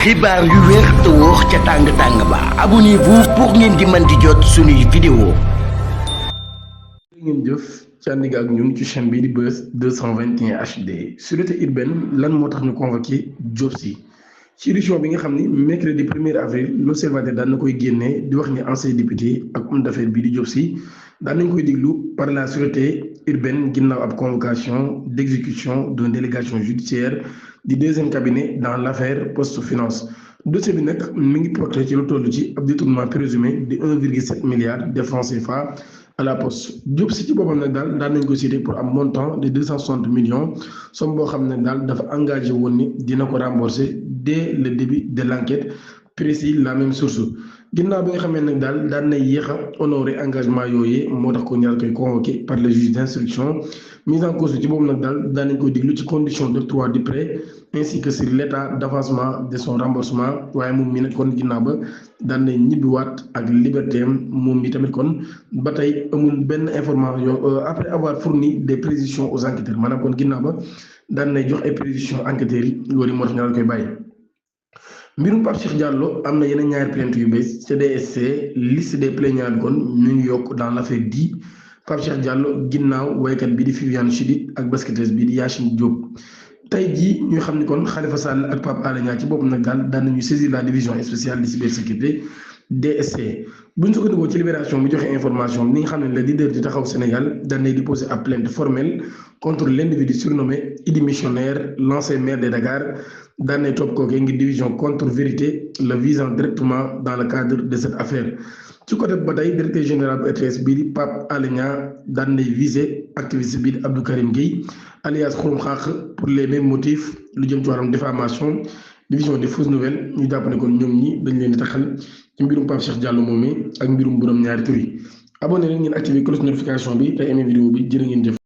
xibaar yu wér te wóor ca tàng ba abonnez-vous pour ngeen di mën di jot suñuy vidéo. ngeen jëf ci ànd ak ñun ci chaîne bi di Buzz 221 HD sûreté urbaine lan moo tax ñu convoqué Diop Sy ci édition bi nga xam ni mercredi 1er avril l'Observateur daan na koy génnee di wax ni ancien député ak homme d'affaires bii di Diop Sy daan nañ koy déglu par la sûreté urbaine ginnaaw ab convocation d'exécution d'une délégation judiciaire du deuxième cabinet dans l'affaire Poste Finance. dossier bi nag mi ngi porté ci lu toll ci ab détournement présumé de 1,7 milliard de francs CFA à la Poste. Diop Sy ci boppam nag daal daan nañ ko cité pour un montant de 260 millions somme boo xam ne daal dafa engagé woon ni dina ko rembourser dès le début de l'enquête, précise la même source. ginnaaw bi nga xamee nag daal daan na yéex a honoré engagement yooyu moo tax ko ñaar koy convoqué par le juge d'instruction mise en cause ci boobu nag daal daan nañ koy diglu ci condition d'octroi du prêt ainsi que sur l'état d'avancement de son remboursement waaye moom mi nag kon ginnaaw ba daan na ñibbiwaat ak liberté am moom mi tamit kon ba tey amul benn information après avoir fourni des précisions aux enquêteurs maanaam kon ginnaaw ba daan nay jox ay précisions enquêteurs yi loolu moo tax ñaar koy bàyyi. mbirum Pape Cheikh Diallo am na yeneen ñaari plainte yu bees CDSC liste des plaignants bi kon ñu ngi yokk dans l'affaire di Pape Cheikh Diallo ginnaaw waykat bi di Viviane Chidid ak basketteuse bi di Yacine Diop. tey jii ñu xam ni kon Khalifa Sall ak Pape Alé Niang ci boppam nag daal daan nañu saisir la division spéciale de cybersécurité DSC bu ñu sukkandikoo ci libération bi joxe information ni nga xam ne le leader di Taxawu Sénégal daan nay déposer ab plainte formelle contre l'individu surnommé Idi Missionnaire l'ancien maire de Dakar daan nay topp kookee ngir division contre vérité le visant directement dans le cadre de cette affaire. ci côté ba tey directeur général bu RTS bii di Pape Alé Niang daan nay visé activiste bii di Abdou Karim Gueye alias Xurum Xaq pour les mêmes motifs lu jëm ci wàllum diffamation division des fausses nouvelles ñu jàpp ne kon ñoom ñi dañ leen di taxal ci mbirum Pape Cheikh Diallo moom mi ak mbirum borom ñaari tur yi abonné leen ngeen activé cloche notification bi tey aimé vidéo bi jërë ngeen jëf.